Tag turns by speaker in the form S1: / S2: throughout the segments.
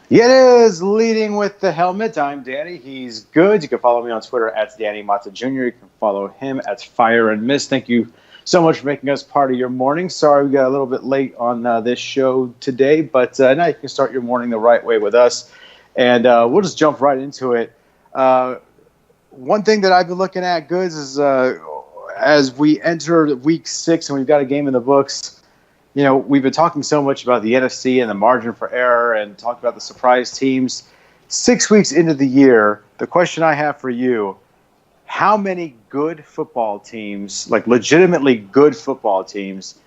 S1: It is leading with the helmet. I'm Danny. He's good. You can follow me on Twitter at Danny Mata Jr. You can follow him at Fire and Mist. Thank you so much for making us part of your morning. Sorry we got a little bit late on this show today, but now you can start your morning the right way with us. And we'll just jump right into it. One thing that I've been looking at, Goods, is as we enter week 6 and we've got a game in the books, we've been talking so much about the NFC and the margin for error and talking about the surprise teams. 6 weeks into the year, the question I have for you, how many good football teams, like legitimately good football teams,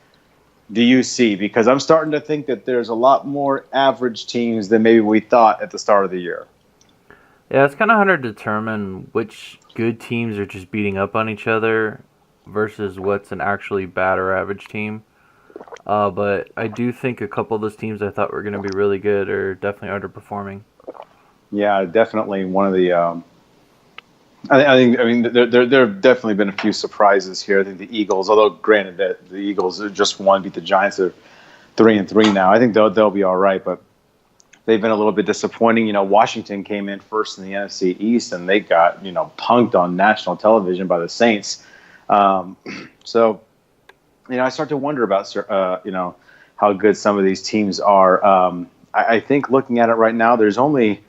S1: do you see? Because I'm starting to think that there's a lot more average teams than maybe we thought at the start of the year.
S2: Yeah, it's kind of hard to determine which good teams are just beating up on each other versus what's an actually bad or average team. But I do think a couple of those teams I thought were going to be really good are definitely underperforming.
S1: Yeah, definitely one of the. I mean, there have definitely been a few surprises here. I think the Eagles, although granted that the Eagles just won, beat the Giants, are 3-3 now. I think they'll be all right, but they've been a little bit disappointing. Washington came in first in the NFC East, and they got punked on national television by the Saints. So. I start to wonder about, how good some of these teams are. I think looking at it right now, there's only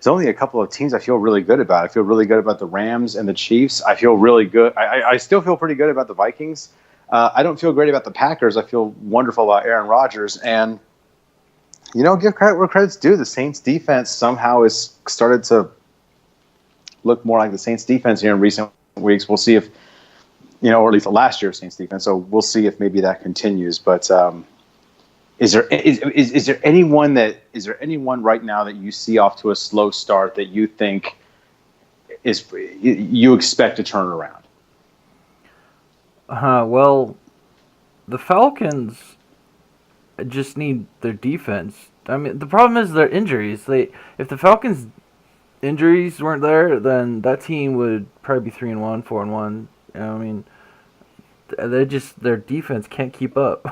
S1: a couple of teams I feel really good about. I feel really good about the Rams and the Chiefs. I feel really good. I still feel pretty good about the Vikings. I don't feel great about the Packers. I feel wonderful about Aaron Rodgers. And, give credit where credit's due. The Saints defense somehow has started to look more like the Saints defense here in recent weeks. We'll see if, or at least the last year's Saints defense. So we'll see if maybe that continues. But is there anyone right now that you see off to a slow start that you think you expect to turn around?
S2: Well, the Falcons just need their defense. I mean, the problem is their injuries. If the Falcons' injuries weren't there, then that team would probably be 3-1, 4-1. I mean, their defense can't keep up.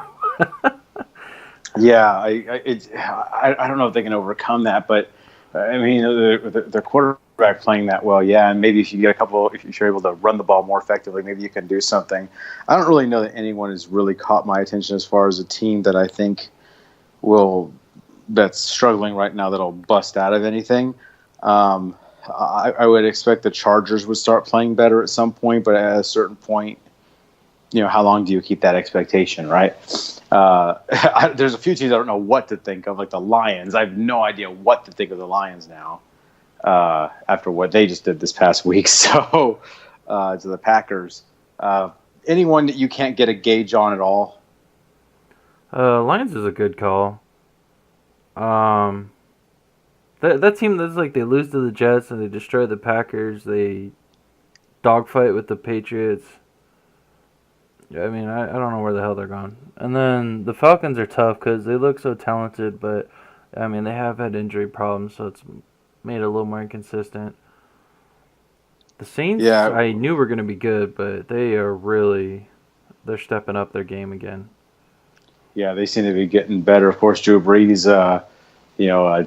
S1: Yeah, I don't know if they can overcome that, but I mean, their quarterback playing that well, yeah, and maybe if you're able to run the ball more effectively, maybe you can do something. I don't really know that anyone has really caught my attention as far as a team that I think that's struggling right now that'll bust out of anything. I would expect the Chargers would start playing better at some point, but at a certain point, how long do you keep that expectation, right? There's a few teams I don't know what to think of, like the Lions. I have no idea what to think of the Lions now after what they just did this past week. So to the Packers, anyone that you can't get a gauge on at all?
S2: Lions is a good call. That team that's like they lose to the Jets and they destroy the Packers. They dogfight with the Patriots. I mean, I don't know where the hell they're going. And then the Falcons are tough because they look so talented, but I mean they have had injury problems, so it's made it a little more inconsistent. The Saints,
S1: Yeah,
S2: I knew were going to be good, but they're stepping up their game again.
S1: yeah, they seem to be getting better. Of course, Drew Brees,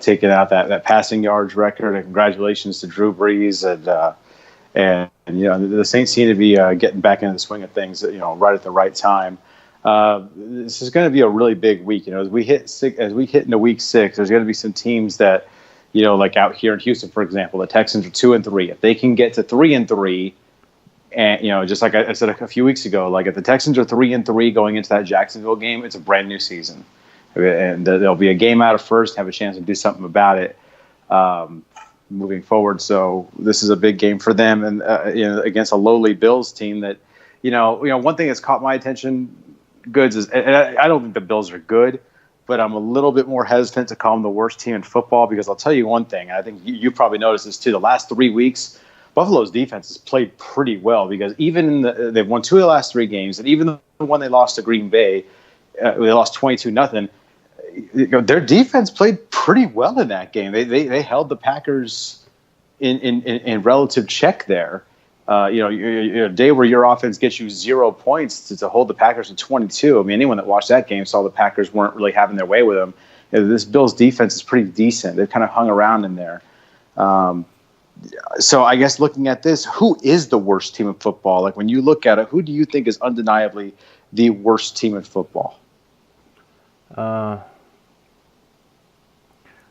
S1: taking out that passing yards record. And congratulations to Drew Brees and the Saints seem to be getting back into the swing of things, right at the right time. This is going to be a really big week. As we hit into week 6, there's going to be some teams that, like out here in Houston, for example, the Texans are 2-3. If they can get to 3-3, and just like I said a few weeks ago, like if the Texans are 3-3 going into that Jacksonville game, it's a brand new season, and there'll be a game out of first, have a chance to do something about it. Moving forward, so this is a big game for them, and against a lowly Bills team that, one thing that's caught my attention, Goods, is and I don't think the Bills are good, but I'm a little bit more hesitant to call them the worst team in football because I'll tell you one thing, and I think you probably noticed this too. The last 3 weeks, Buffalo's defense has played pretty well because even they've won 2 of the last 3 games, and even the one they lost to Green Bay, they lost 22-0. Their defense played pretty well in that game. They held the Packers in relative check there. A day where your offense gets you 0 points to hold the Packers to 22. I mean, anyone that watched that game saw the Packers weren't really having their way with them. this Bills defense is pretty decent. They've kind of hung around in there. So I guess looking at this, who is the worst team in football? Like when you look at it, who do you think is undeniably the worst team in football?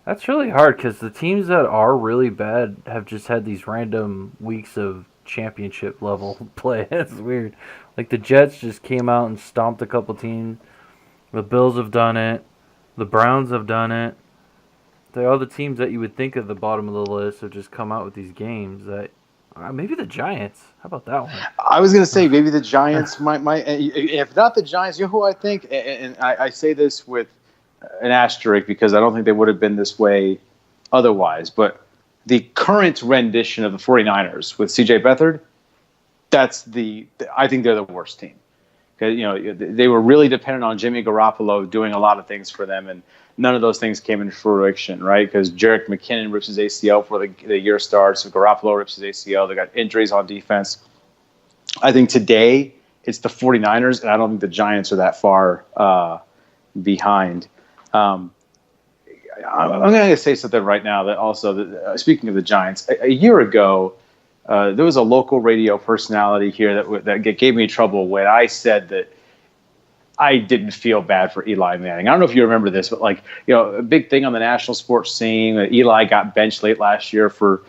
S2: That's really hard because the teams that are really bad have just had these random weeks of championship level play. It's weird. Like the Jets just came out and stomped a couple teams. The Bills have done it. The Browns have done it. All the teams that you would think at the bottom of the list have just come out with these games that maybe the Giants. How about that one?
S1: I was going to say maybe the Giants might. If not the Giants, you know who I think? And I say this with an asterisk because I don't think they would have been this way otherwise. But the current rendition of the 49ers with C.J. Beathard, I think they're the worst team. Because they were really dependent on Jimmy Garoppolo doing a lot of things for them, and none of those things came into fruition, right? Because Jerick McKinnon rips his ACL before the year starts. So Garoppolo rips his ACL. They got injuries on defense. I think today it's the 49ers, and I don't think the Giants are that far behind. I'm going to say something right now that also, speaking of the Giants, a year ago, there was a local radio personality here that gave me trouble when I said that I didn't feel bad for Eli Manning. I don't know if you remember this, but a big thing on the national sports scene, Eli got benched late last year for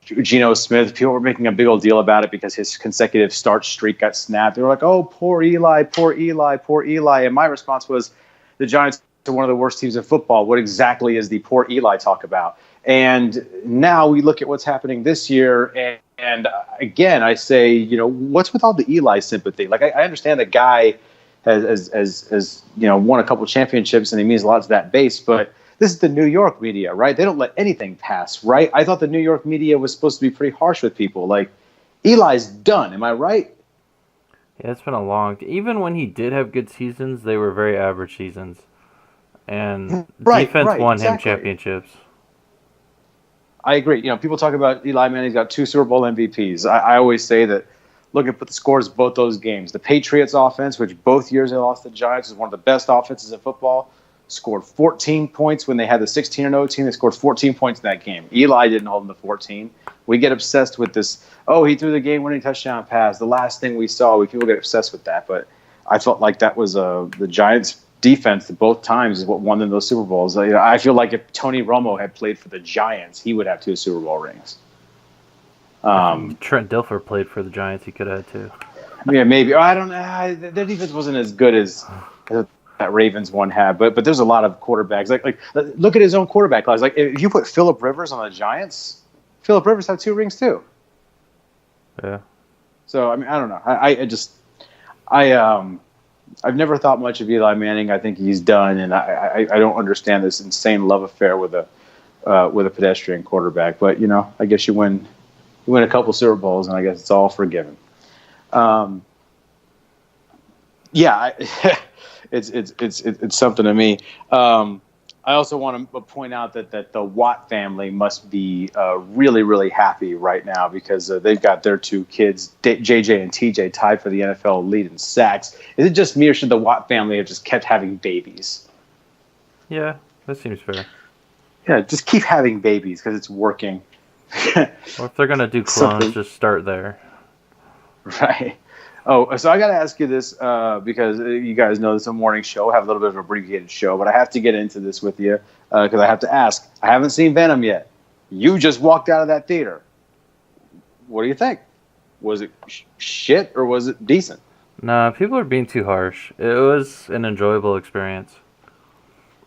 S1: Geno Smith. People were making a big old deal about it because his consecutive start streak got snapped. They were like, "Oh, poor Eli, poor Eli, poor Eli." And my response was, the Giants are one of the worst teams in football. What exactly is the poor Eli talk about? And now we look at what's happening this year, and again, I say, what's with all the Eli sympathy? Like, I understand the guy has won a couple championships, and he means a lot to that base, but this is the New York media, right? They don't let anything pass, right? I thought the New York media was supposed to be pretty harsh with people. Like, Eli's done. Am I right?
S2: Yeah, it's been a long. Even when he did have good seasons, they were very average seasons, and defense won him championships.
S1: I agree. People talk about Eli Manning's got 2 Super Bowl MVPs. I always say that. Look at the scores of both those games. The Patriots offense, which both years they lost to the Giants, is one of the best offenses in football. Scored 14 points when they had the 16-0 team. They scored 14 points in that game. Eli didn't hold them to 14. We get obsessed with this. Oh, he threw the game-winning touchdown pass. The last thing we saw, people get obsessed with that. But I felt like that was the Giants' defense both times is what won them those Super Bowls. I feel like if Tony Romo had played for the Giants, he would have 2 Super Bowl rings.
S2: Trent Dilfer played for the Giants. He could have had 2.
S1: Yeah, maybe. I don't know. Their defense wasn't as good as that Ravens one had, but there's a lot of quarterbacks. Like look at his own quarterback class. Like if you put Phillip Rivers on the Giants, Phillip Rivers had 2 rings too.
S2: Yeah.
S1: So I mean, I don't know. I've never thought much of Eli Manning. I think he's done, and I don't understand this insane love affair with a pedestrian quarterback. But I guess you win a couple Super Bowls, and I guess it's all forgiven. It's something to me. I also want to point out that the Watt family must be really, really happy right now because they've got their 2 kids, JJ and TJ, tied for the NFL lead in sacks. Is it just me, or should the Watt family have just kept having babies?
S2: Yeah, that seems fair.
S1: Yeah, just keep having babies because it's working.
S2: Well, if they're going to do clones, just start there.
S1: Right. Oh, so I got to ask you this because you guys know this is a morning show. I have a little bit of an abbreviated show, but I have to get into this with you because I have to ask. I haven't seen Venom yet. You just walked out of that theater. What do you think? Was it shit or was it decent?
S2: Nah, people are being too harsh. It was an enjoyable experience.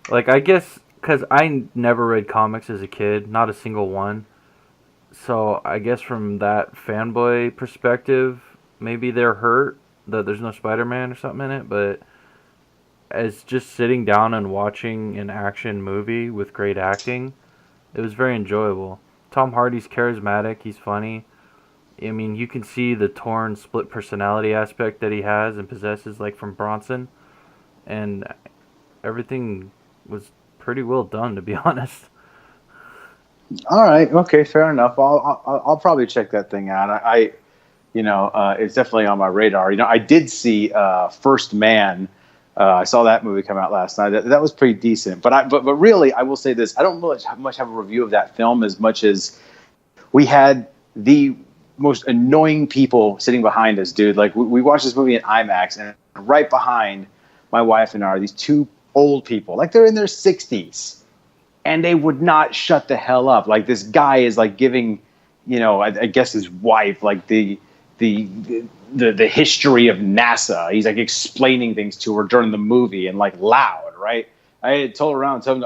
S2: Like, I guess because I never read comics as a kid, not a single one. So I guess from that fanboy perspective, maybe they're hurt that there's no Spider-Man or something in it, but as just sitting down and watching an action movie with great acting, it was very enjoyable. Tom Hardy's charismatic, he's funny. I mean, you can see the torn, split personality aspect that he has and possesses, like from Bronson, and everything was pretty well done, to be honest.
S1: All right, okay, fair enough. I'll probably check that thing out. It's definitely on my radar. I did see First Man I saw that movie come out last night. That was pretty decent. But really, I will say this: I don't really much have a review of that film as much as we had the most annoying people sitting behind us, dude. Like we watched this movie in IMAX, and right behind my wife and I are these two old people, like they're in their 60s, and they would not shut the hell up. Like this guy is like giving, I guess his wife like the history of NASA. He's like explaining things to her during the movie and like loud, right? I turned around and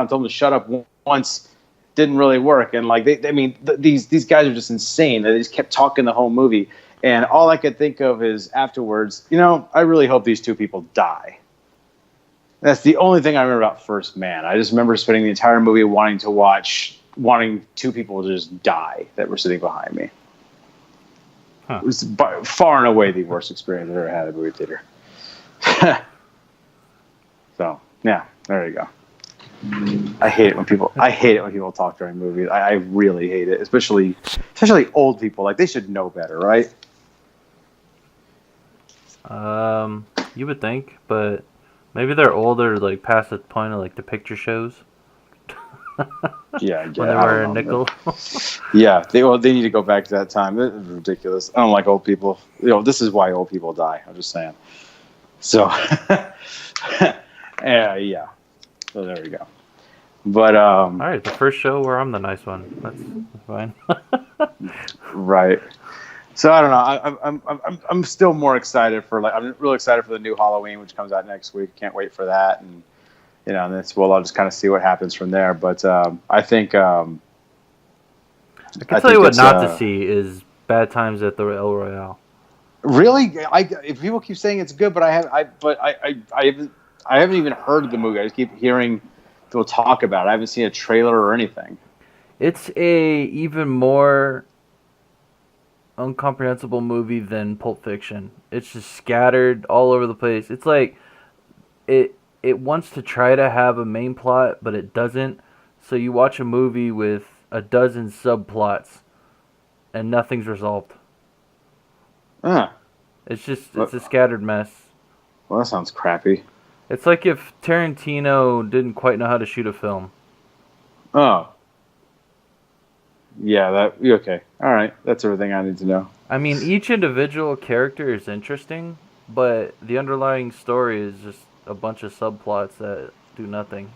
S1: told him to shut up once. Didn't really work, and like these guys are just insane. They just kept talking the whole movie, and all I could think of is afterwards, I really hope these two people die. That's the only thing I remember about First Man. I just remember spending the entire movie wanting two people to just die that were sitting behind me. Huh. It was by far and away the worst experience I've ever had at a movie theater. So yeah, there you go. I hate it when people talk during movies. I really hate it, especially old people. Like they should know better, right?
S2: You would think, but maybe they're older, like past the point of like the picture shows.
S1: Yeah,
S2: when they were a nickel.
S1: Yeah, they need to go back to that time. It's ridiculous. I don't like old people. This is why old people die. I'm just saying. So, yeah. So there we go. But
S2: all right, the first show where I'm the nice one. That's fine.
S1: Right. So I don't know. I'm still more excited I'm really excited for the new Halloween, which comes out next week. Can't wait for that, and and I'll just kind of see what happens from there. But I think I
S2: can tell you what not to see is Bad Times at the El Royale.
S1: Really, if people keep saying it's good, but I haven't even heard of the movie. I just keep hearing people talk about it. I haven't seen a trailer or anything. It's
S2: a even more incomprehensible movie than Pulp Fiction. It's just scattered all over the place. It's like it wants to try to have a main plot, but it doesn't. So you watch a movie with a dozen subplots, and nothing's resolved. It's a scattered mess.
S1: Well, that sounds crappy.
S2: It's like if Tarantino didn't quite know how to shoot a film.
S1: Oh. Yeah, okay. All right. That's everything I need to know.
S2: I mean, each individual character is interesting, but the underlying story is just a bunch of subplots that do nothing.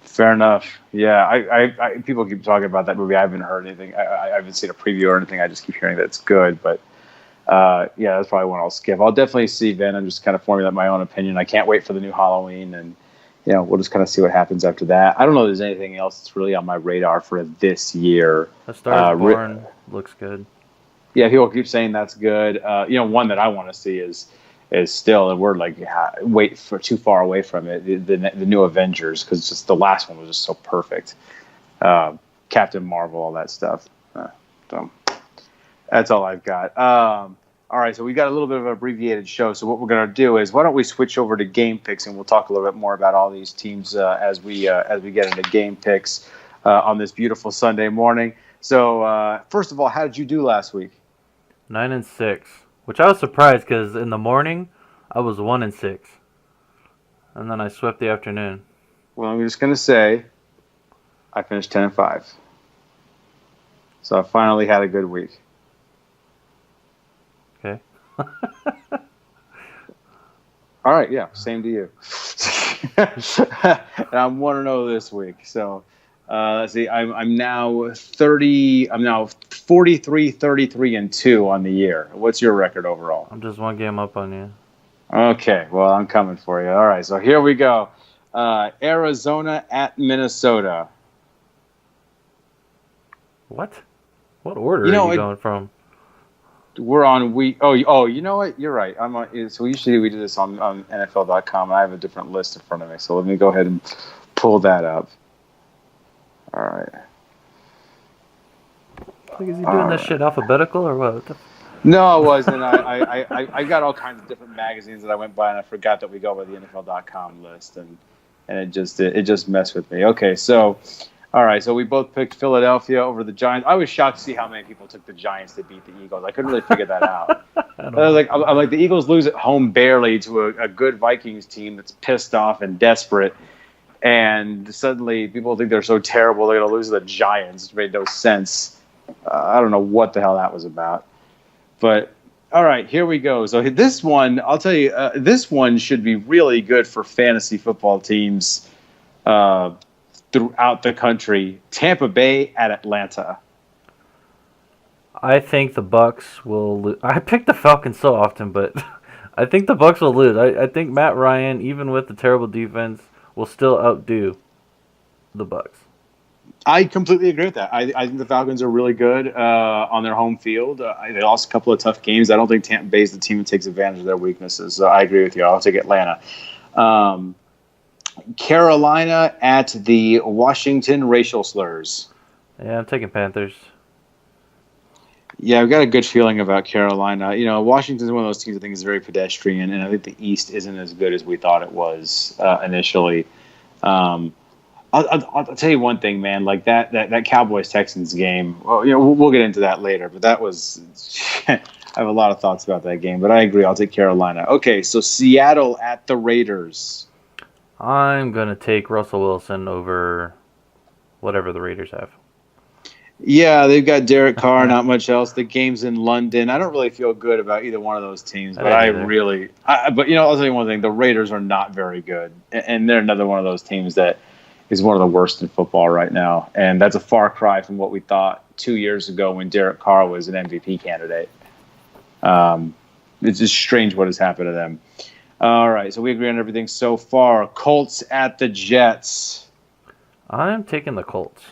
S1: Fair enough. Yeah, I people keep talking about that movie. I haven't heard anything. I haven't seen a preview or anything. I just keep hearing that it's good, but yeah, that's probably one I'll skip. I'll definitely see Venom, just kind of formulate my own opinion. I can't wait for the new Halloween, and we'll just kind of see what happens after that. I don't know if there's anything else that's really on my radar for this year.
S2: A Star is Born looks good.
S1: Yeah, people keep saying that's good. One that I want to see is still, and we're like too far away from it. The new Avengers, because just the last one was just so perfect. Captain Marvel, all that stuff. So that's all I've got. All right, so we got a little bit of an abbreviated show. So what we're going to do is, why don't we switch over to game picks, and we'll talk a little bit more about all these teams as we get into game picks on this beautiful Sunday morning. So first of all, how did you do last week?
S2: 9-6, which I was surprised because in the morning I was 1-6, and then I swept the afternoon.
S1: Well, I'm just going to say I finished 10-5. So I finally had a good week.
S2: Okay.
S1: All right, yeah, same to you. And I'm 1-0 this week. So let's see, I'm now 30. I'm now 43, 33, and 2 on the year. What's your record overall?
S2: I'm just one game up on you.
S1: Okay, well, I'm coming for you. All right, so here we go. Arizona at Minnesota.
S2: What order are you going from?
S1: We're on you know what? You're right. I'm on. So usually we do this on NFL.com, and I have a different list in front of me. So let me go ahead and pull that up. All right.
S2: Like, is he doing this shit alphabetical or what?
S1: No, I wasn't. I got all kinds of different magazines that I went by, and I forgot that we go by the NFL.com list, and it just messed with me. Okay, so All right, so we both picked Philadelphia over the Giants. I was shocked to see how many people took the Giants to beat the Eagles. I couldn't really figure that out. I'm like, the Eagles lose at home barely to a good Vikings team that's pissed off and desperate, and suddenly people think they're so terrible they're going to lose to the Giants. It made no sense. I don't know what the hell that was about. But all right, here we go. So this one, I'll tell you, this one should be really good for fantasy football teams throughout the country. Tampa Bay at Atlanta.
S2: I think the Bucks will lose. I pick the Falcons so often, but I think the Bucks will lose. I think Matt Ryan, even with the terrible defense, will still outdo the Bucks.
S1: I completely agree with that. I think the Falcons are really good on their home field. They lost a couple of tough games. I don't think Tampa Bay is the team that takes advantage of their weaknesses. So I agree with you. I'll take Atlanta. Carolina at the Washington racial slurs.
S2: Yeah, I'm taking Panthers.
S1: Yeah, I've got a good feeling about Carolina. You know, Washington's one of those teams I think is very pedestrian, and I think the East isn't as good as we thought it was initially. I'll tell you one thing, man. Like that Cowboys-Texans game. Well, you know, we'll get into that later. But that was, I have a lot of thoughts about that game. But I agree. I'll take Carolina. Okay, so Seattle at the Raiders.
S2: I'm gonna take Russell Wilson over whatever the Raiders have.
S1: Yeah, they've got Derek Carr. Not much else. The game's in London. I don't really feel good about either one of those teams. But but you know, I'll tell you one thing. The Raiders are not very good, and they're another one of those teams that is one of the worst in football right now. And that's a far cry from what we thought 2 years ago when Derek Carr was an MVP candidate. It's just strange what has happened to them. All right, so we agree on everything so far. Colts at the Jets.
S2: I'm taking the Colts.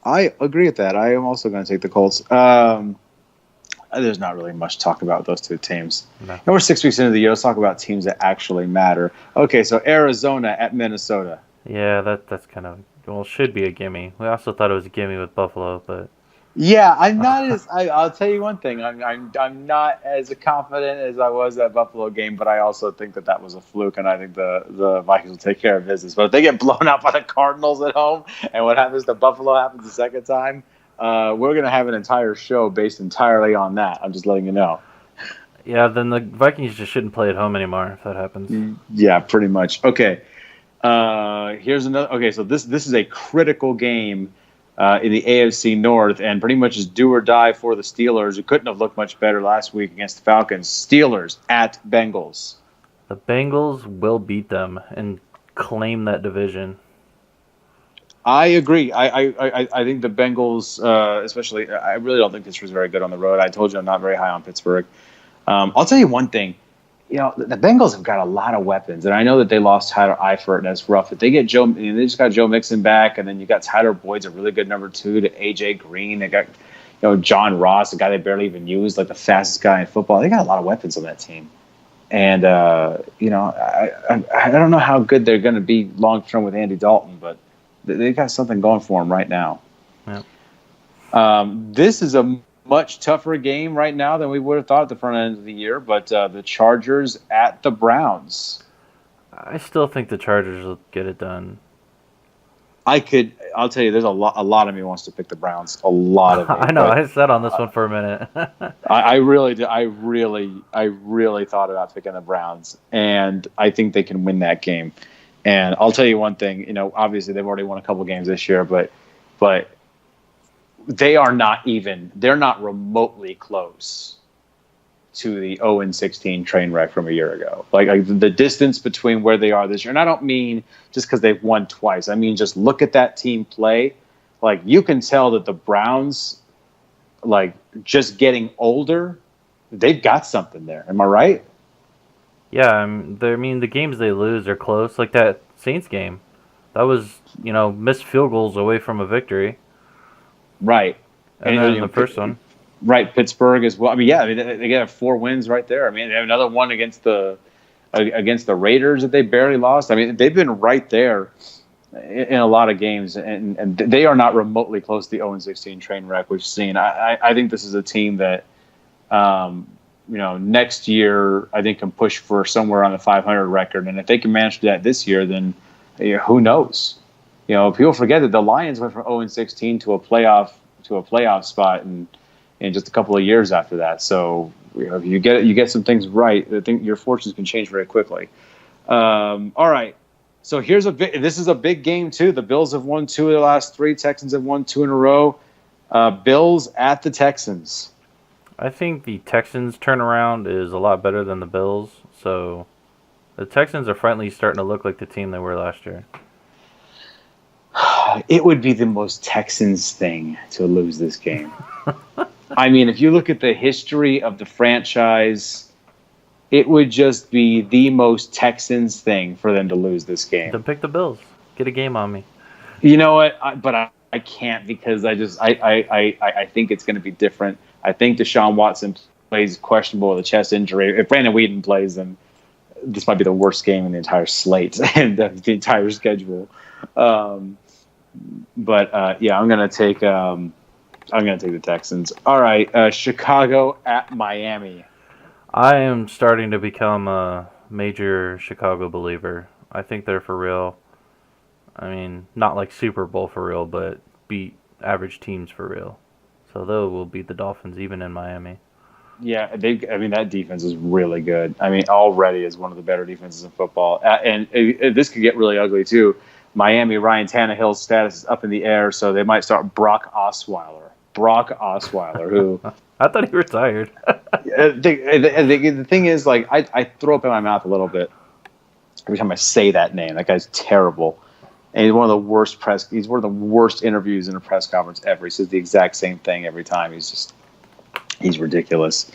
S1: I agree with that. I am also going to take the Colts. There's not really much to talk about those two teams. No. And we're 6 weeks into the year. Let's talk about teams that actually matter. Okay, so Arizona at Minnesota.
S2: Yeah, that's kind of, well, should be a gimme. We also thought it was a gimme with Buffalo, but
S1: yeah, I'm not as. I'll tell you one thing. I'm not as confident as I was at Buffalo game, but I also think that was a fluke, and I think the Vikings will take care of business. But if they get blown out by the Cardinals at home, and what happens to Buffalo happens the second time, we're gonna have an entire show based entirely on that. I'm just letting you know.
S2: Yeah, then the Vikings just shouldn't play at home anymore if that happens.
S1: Yeah, pretty much. Okay. Here's another. Okay, so this is a critical game. In the AFC North, and pretty much is do or die for the Steelers, who couldn't have looked much better last week against the Falcons. Steelers at Bengals.
S2: The Bengals will beat them and claim that division.
S1: I agree. I think the Bengals, especially, I really don't think this was very good on the road. I told you I'm not very high on Pittsburgh. I'll tell you one thing. You know, the Bengals have got a lot of weapons, and I know that they lost Tyler Eifert, and that's rough. But they get they just got Joe Mixon back, and then you got Tyler Boyd's a really good number 2 to AJ Green. They got, John Ross, a guy they barely even used, like the fastest guy in football. They got a lot of weapons on that team, and I don't know how good they're going to be long term with Andy Dalton, but they got something going for them right now.
S2: Yeah.
S1: This is a much tougher game right now than we would have thought at the front end of the year, but the Chargers at the Browns.
S2: I still think the Chargers will get it done.
S1: I'll tell you, there's a lot of me wants to pick the Browns. A lot of me.
S2: I know. I sat on this one for a minute.
S1: I really did. I really thought about picking the Browns, and I think they can win that game. And I'll tell you one thing. Obviously they've already won a couple games this year, but they're not remotely close to the 0-16 train wreck from a year ago. Like the distance between where they are this year. And I don't mean just because they've won twice. I mean, just look at that team play. Like, you can tell that the Browns, like, just getting older, they've got something there. Am I right?
S2: Yeah, the games they lose are close. Like that Saints game. That was, missed field goals away from a victory.
S1: Right.
S2: And then the first one.
S1: Right, Pittsburgh as well. I mean, yeah, they got 4 wins right there. I mean, they have another one against the Raiders that they barely lost. I mean, they've been right there in a lot of games, and they are not remotely close to the 0-16 train wreck we've seen. I think this is a team that, next year I think can push for somewhere on the 500 record, and if they can manage to do that this year, then who knows? people forget that the Lions went from 0-16 to a playoff spot in just a couple of years after that. So if you get some things right, I think your fortunes can change very quickly. All right. So this is a big game too. The Bills have won 2 of the last 3. Texans have won 2 in a row. Bills at the Texans.
S2: I think the Texans turnaround is a lot better than the Bills. So the Texans are finally starting to look like the team they were last year.
S1: It would be the most Texans thing to lose this game. I mean, if you look at the history of the franchise, it would just be the most Texans thing for them to lose this game.
S2: Then pick the Bills. Get a game on me.
S1: You know what? I can't, because I think it's going to be different. I think Deshaun Watson plays questionable with a chest injury. If Brandon Whedon plays, then this might be the worst game in the entire slate and the entire schedule. But I'm going to take the Texans. All right, Chicago at Miami.
S2: I am starting to become a major Chicago believer. I think they're for real. I mean, not like Super Bowl for real, but beat average teams for real. So they will beat the Dolphins even in Miami.
S1: Yeah, that defense is really good. I mean, already is one of the better defenses in football. And this could get really ugly too. Miami, Ryan Tannehill's status is up in the air, so they might start Brock Osweiler. Who
S2: I thought he retired.
S1: The thing is, like, I throw up in my mouth a little bit every time I say that name. That guy's terrible. And he's one of the worst interviews in a press conference ever. He says the exact same thing every time. He's ridiculous.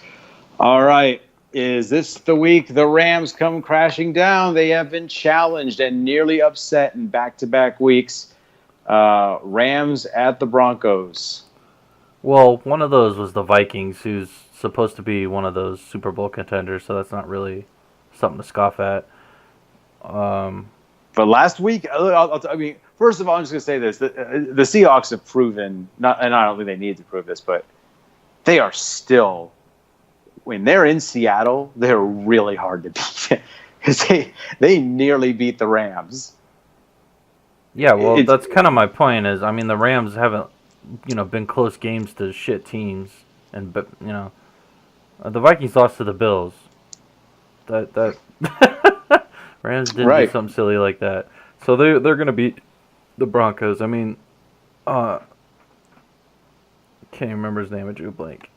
S1: All right. Is this the week the Rams come crashing down? They have been challenged and nearly upset in back-to-back weeks. Rams at the Broncos.
S2: Well, one of those was the Vikings, who's supposed to be one of those Super Bowl contenders, so that's not really something to scoff at.
S1: But last week, first of all, I'm just going to say this. The Seahawks have proven, and I don't think they need to prove this, but they are still, when they're in Seattle, they're really hard to beat. Because they nearly beat the Rams.
S2: Yeah, well, that's kind of my point. Is, I mean, the Rams haven't, been close games to shit teams, and the Vikings lost to the Bills. That Rams didn't do something silly like that, so they're gonna beat the Broncos. I mean, can't even remember his name. I drew a blank.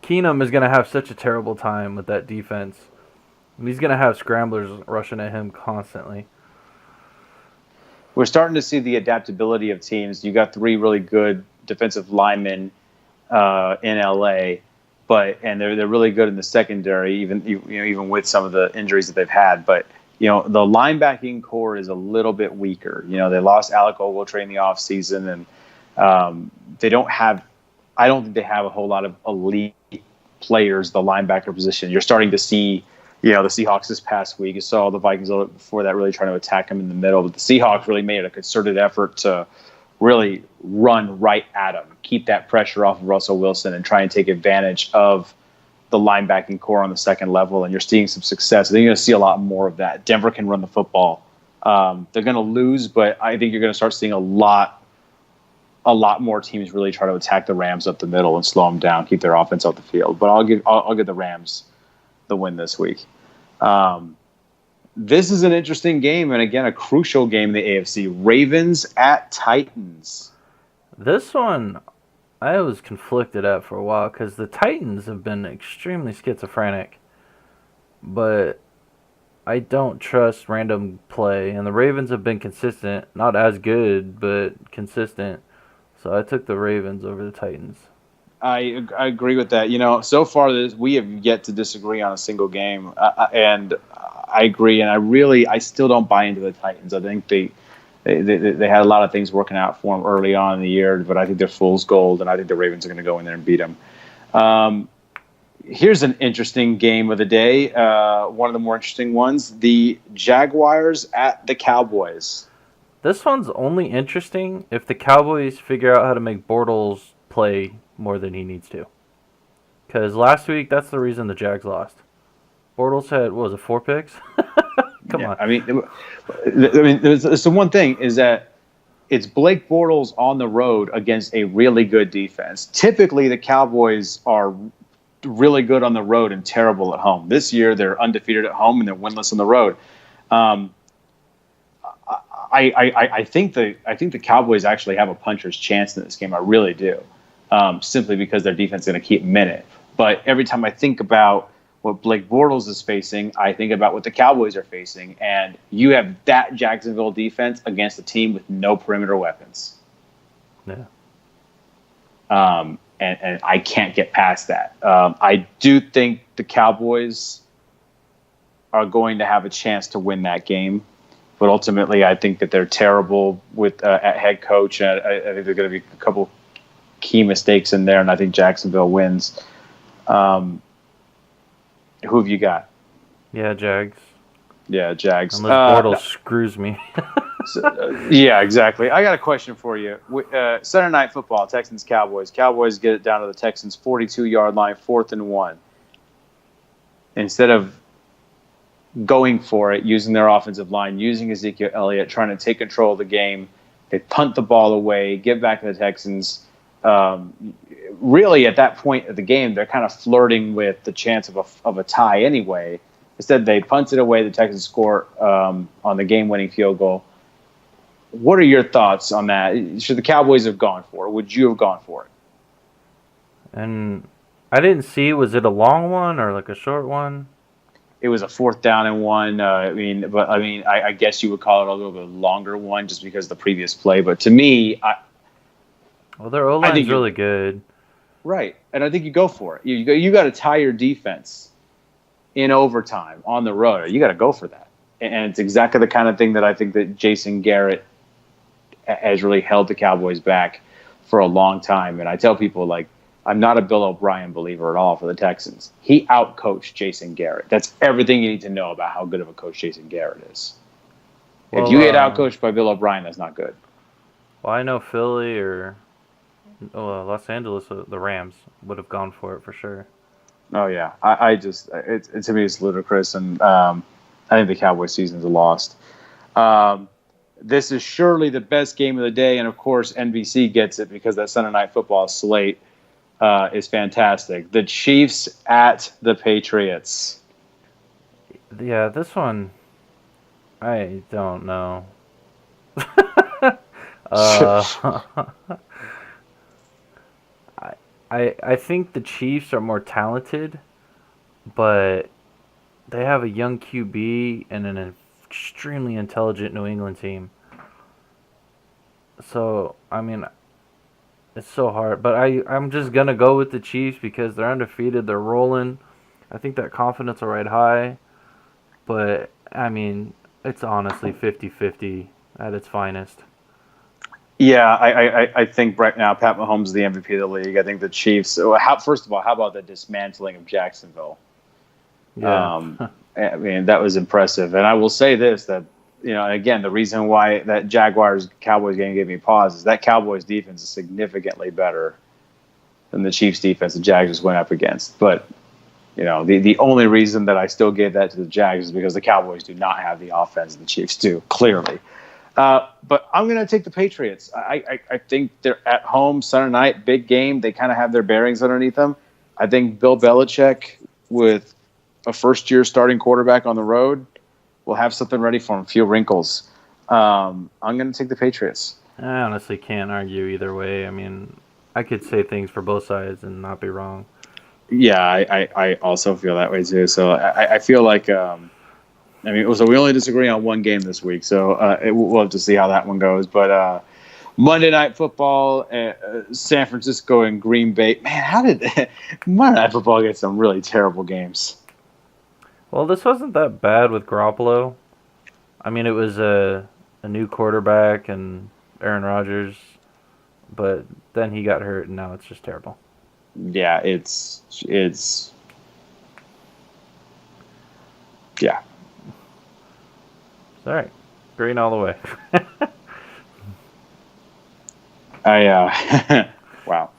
S2: Keenum is gonna have such a terrible time with that defense. He's gonna have scramblers rushing at him constantly.
S1: We're starting to see the adaptability of teams. You got 3 really good defensive linemen in LA, and they're really good in the secondary, even with some of the injuries that they've had. But the linebacking core is a little bit weaker. They lost Alec Ogletree in the offseason, and they don't have. I don't think they have a whole lot of elite players. The linebacker position. You're starting to see. The Seahawks this past week. You saw the Vikings a little bit before that really trying to attack them in the middle. But the Seahawks really made a concerted effort to really run right at him, keep that pressure off of Russell Wilson, and try and take advantage of the linebacking core on the second level. And you're seeing some success. I think you're going to see a lot more of that. Denver can run the football. They're going to lose, but I think you're going to start seeing a lot more teams really try to attack the Rams up the middle and slow them down, keep their offense off the field. But I'll give the Rams the win this week. This is an interesting game, and again, a crucial game in the AFC. Ravens at Titans.
S2: This one, I was conflicted at for a while because the Titans have been extremely schizophrenic, but I don't trust random play, and the Ravens have been consistent, not as good, but consistent. So I took the Ravens over the Titans.
S1: I agree with that. So far we have yet to disagree on a single game, and I agree. And I still don't buy into the Titans. I think they had a lot of things working out for them early on in the year, but I think they're fool's gold, and I think the Ravens are going to go in there and beat them. Here's an interesting game of the day. One of the more interesting ones: the Jaguars at the Cowboys.
S2: This one's only interesting if the Cowboys figure out how to make Bortles play more than he needs to. Because last week, that's the reason the Jags lost. Bortles had, 4 picks? Come on.
S1: I mean, there's the one thing is that it's Blake Bortles on the road against a really good defense. Typically, the Cowboys are really good on the road and terrible at home. This year, they're undefeated at home and they're winless on the road. I think the Cowboys actually have a puncher's chance in this game. I really do, simply because their defense is going to keep them in it. But every time I think about what Blake Bortles is facing, I think about what the Cowboys are facing, and you have that Jacksonville defense against a team with no perimeter weapons.
S2: Yeah.
S1: And I can't get past that. I do think the Cowboys are going to have a chance to win that game, but ultimately I think that they're terrible with at head coach. I think there are going to be a couple key mistakes in there, and I think Jacksonville wins. Who have you got?
S2: Yeah, Jags.
S1: Yeah, Jags.
S2: Unless Bortles screws me.
S1: Yeah, exactly. I got a question for you. Sunday Night Football, Texans-Cowboys. Cowboys get it down to the Texans' 42-yard line, 4th and 1. Instead of going for it, using their offensive line, using Ezekiel Elliott, trying to take control of the game, they punt the ball away, give back to the Texans. Really, at that point of the game, they're kind of flirting with the chance of a tie anyway. Instead, they punted away. The Texans score on the game-winning field goal. What are your thoughts on that? Should the Cowboys have gone for it? Would you have gone for it?
S2: And I didn't see, was it a long one or like a short one?
S1: It was a 4th down and 1. I guess you would call it a little bit longer one just because of the previous play. But to me,
S2: well, their O-line's really good.
S1: Right, and I think you go for it. You got to tie your defense in overtime on the road. You got to go for that, and it's exactly the kind of thing that I think that Jason Garrett has really held the Cowboys back for a long time. And I tell people, like, I'm not a Bill O'Brien believer at all for the Texans. He outcoached Jason Garrett. That's everything you need to know about how good of a coach Jason Garrett is. Well, if you get outcoached by Bill O'Brien, that's not good.
S2: Well, I know Philly or Los Angeles, the Rams would have gone for it for sure.
S1: Oh yeah, to me it's ludicrous, and I think the Cowboys season's lost. This is surely the best game of the day, and of course NBC gets it because that Sunday Night Football slate is fantastic. The Chiefs at the Patriots.
S2: Yeah, this one, I don't know. I think the Chiefs are more talented, but they have a young QB and an extremely intelligent New England team. So, I mean, it's so hard. But I'm just going to go with the Chiefs because they're undefeated. They're rolling. I think that confidence will ride high. But, I mean, it's honestly 50-50 at its finest.
S1: Yeah, I think right now Pat Mahomes is the MVP of the league. I think the Chiefs. First of all, how about the dismantling of Jacksonville?
S2: Yeah.
S1: I mean, that was impressive. And I will say this, that, again, the reason why that Jaguars-Cowboys game gave me pause is that Cowboys defense is significantly better than the Chiefs defense the Jags just went up against. But, the only reason that I still gave that to the Jags is because the Cowboys do not have the offense the Chiefs do, clearly. But I'm going to take the Patriots. I think they're at home Sunday night, big game. They kind of have their bearings underneath them. I think Bill Belichick, with a first-year starting quarterback on the road, will have something ready for him, a few wrinkles. I'm going to take the Patriots.
S2: I honestly can't argue either way. I mean, I could say things for both sides and not be wrong.
S1: Yeah, I also feel that way too. So I feel like so we only disagree on one game this week, so we'll have to see how that one goes. But Monday Night Football, San Francisco and Green Bay. Man, how did Monday Night Football get some really terrible games?
S2: Well, this wasn't that bad with Garoppolo. I mean, it was a new quarterback and Aaron Rodgers, but then he got hurt, and now it's just terrible.
S1: Yeah, it's yeah.
S2: All right, green all the way.
S1: Wow.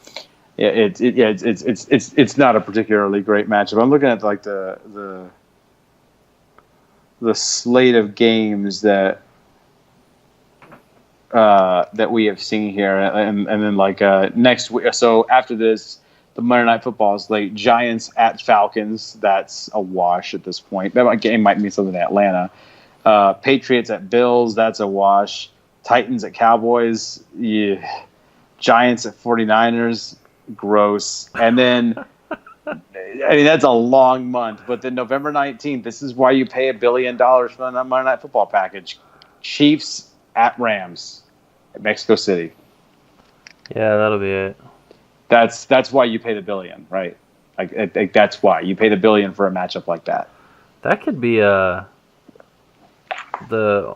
S1: Yeah, it's not a particularly great matchup. I'm looking at like the the slate of games that we have seen here, and then like next week. So after this, the Monday Night Football slate: Giants at Falcons. That's a wash at this point. That game might mean something to Atlanta. Patriots at Bills. That's a wash. Titans at Cowboys. Yeah. Giants at 49ers. Gross. And then, I mean, that's a long month. But then November 19th, this is why you pay $1 billion for the Monday Night Football package. Chiefs at Rams at Mexico City.
S2: Yeah, that'll be it.
S1: That's why you pay the $1 billion, right? Like that's why you pay the $1 billion for a matchup like that.
S2: That could be the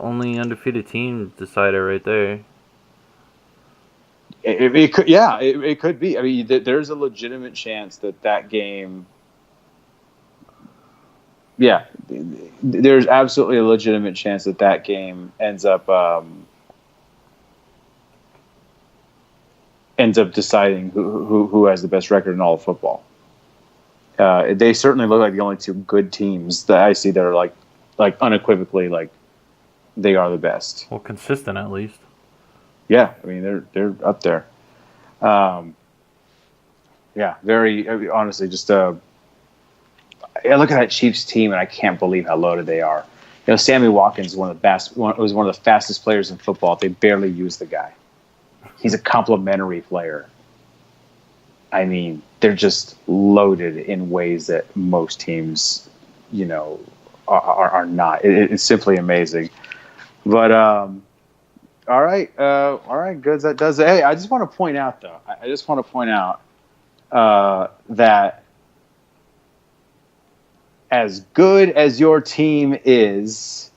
S2: only undefeated team decider right there.
S1: It could, yeah, it could be. I mean, there's a legitimate chance that game. Yeah, there's absolutely a legitimate chance that game ends up deciding who has the best record in all of football. They certainly look like the only two good teams that I see that are like unequivocally like they are the best.
S2: Well, consistent at least.
S1: Yeah, I mean they're up there. Yeah, very honestly, just I look at that Chiefs team and I can't believe how loaded they are. You know, Sammy Watkins is one of the fastest players in football. They barely use the guy. He's a complimentary player. I mean, they're just loaded in ways that most teams, you know, are not. It's simply amazing. But all right, goods. That does it. Hey, I just want to point out, though. That as good as your team is,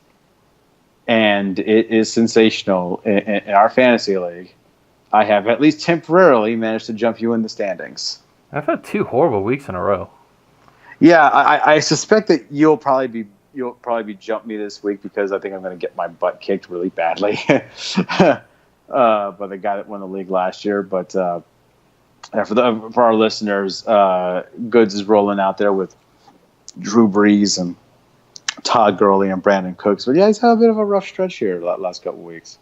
S1: and it is sensational in our fantasy league, I have at least temporarily managed to jump you in the standings.
S2: I've had 2 horrible weeks in a row.
S1: Yeah, I suspect that you'll probably be jump me this week because I think I'm going to get my butt kicked really badly by the guy that won the league last year. But for our listeners, Goods is rolling out there with Drew Brees and Todd Gurley and Brandon Cooks. But yeah, he's had a bit of a rough stretch here the last couple of weeks.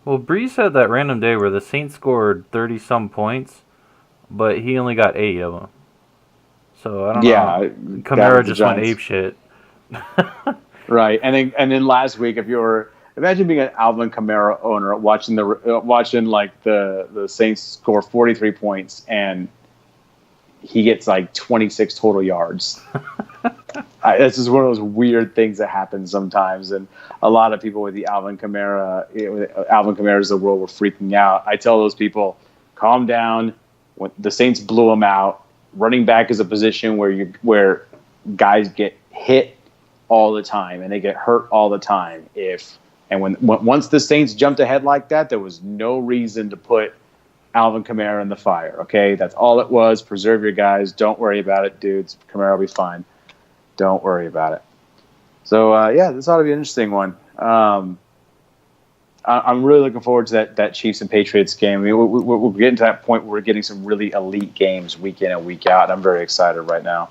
S2: Well, Brees had that random day where the Saints scored 30-some points, but he only got 8 of them. So I don't know. Kamara just went apeshit.
S1: Right, and then last week, imagine being an Alvin Kamara owner watching like the Saints score 43 points and he gets like 26 total yards. This is one of those weird things that happen sometimes, and a lot of people with the Alvin Kamara's of the world were freaking out. I tell those people, calm down. When the Saints blew them out, running back is a position where guys get hit all the time and they get hurt all the time. Once the Saints jumped ahead like that, there was no reason to put Alvin Kamara in the fire. Okay, that's all it was. Preserve your guys. Don't worry about it, dudes. Kamara will be fine. Don't worry about it. So this ought to be an interesting one. I'm really looking forward to that Chiefs and Patriots game. I mean, we're getting to that point where we're getting some really elite games week in and week out. I'm very excited right now.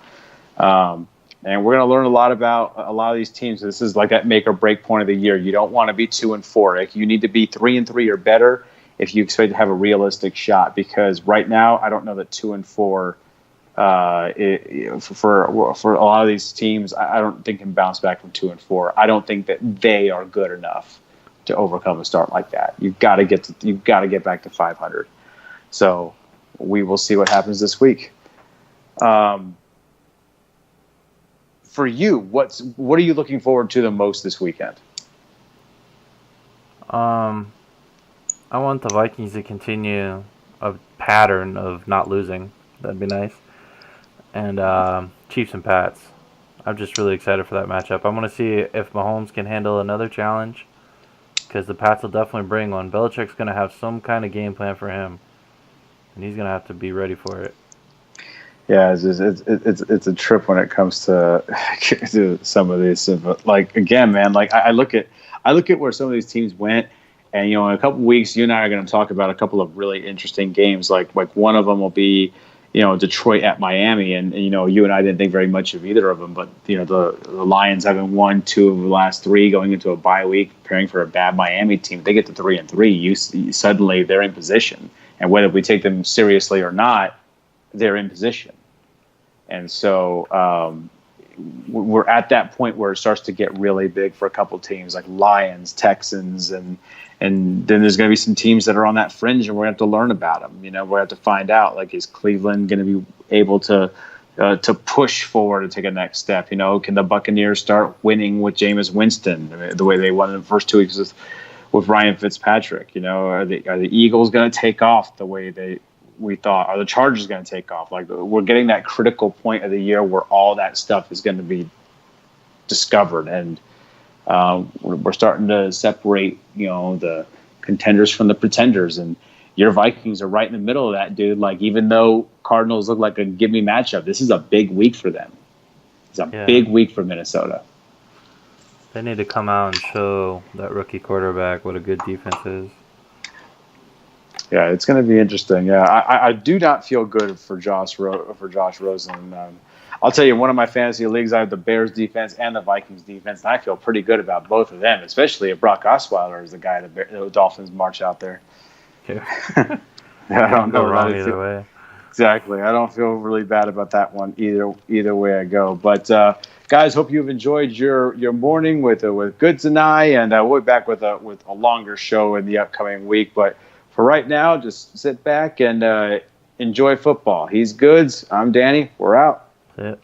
S1: And we're going to learn a lot about a lot of these teams. This is like that make or break point of the year. You don't want to be 2-4. You need to be 3-3 or better if you expect to have a realistic shot. Because right now, I don't know that 2-4 for a lot of these teams, I don't think can bounce back from 2-4. I don't think that they are good enough to overcome a start like that. You've got to get back to 500. So we will see what happens this week. For you, what are you looking forward to the most this weekend?
S2: I want the Vikings to continue a pattern of not losing. That'd be nice. And Chiefs and Pats. I'm just really excited for that matchup. I want to see if Mahomes can handle another challenge, because the Pats will definitely bring one. Belichick's going to have some kind of game plan for him, and he's going to have to be ready for it.
S1: Yeah, it's a trip when it comes to some of these. But like again, man, like I look at where some of these teams went, and in a couple of weeks, you and I are going to talk about a couple of really interesting games. Like one of them will be, Detroit at Miami, and you and I didn't think very much of either of them, but the Lions having won 2 of the last 3 going into a bye week, preparing for a bad Miami team. They get to 3-3, suddenly they're in position, and whether we take them seriously or not, they're in position. And so we're at that point where it starts to get really big for a couple teams like Lions, Texans, and then there's going to be some teams that are on that fringe, and we're going to have to learn about them. We're going to have to find out, like, is Cleveland going to be able to push forward and take a next step? Can the Buccaneers start winning with Jameis Winston the way they won in the first 2 weeks with Ryan Fitzpatrick? Are the Eagles going to take off the way we thought? Are the Chargers going to take off? Like, we're getting that critical point of the year where all that stuff is going to be discovered, and we're starting to separate, the contenders from the pretenders, and your Vikings are right in the middle of that, dude. Like, even though Cardinals look like a gimme matchup, this is a big week for them. It's a big week for Minnesota.
S2: They need to come out and show that rookie quarterback what a good defense is.
S1: Yeah, it's going to be interesting. Yeah, I do not feel good for Josh Rosen. I'll tell you, in one of my fantasy leagues, I have the Bears defense and the Vikings defense, and I feel pretty good about both of them, especially if Brock Osweiler is the guy the Dolphins march out there.
S2: Yeah.
S1: I don't know
S2: wrong either way.
S1: Exactly. I don't feel really bad about that one either way I go. But guys, hope you've enjoyed your morning with Goods and I, and we'll be back with a longer show in the upcoming week. But for right now, just sit back and enjoy football. He's Goods. I'm Danny. We're out.
S2: That's it.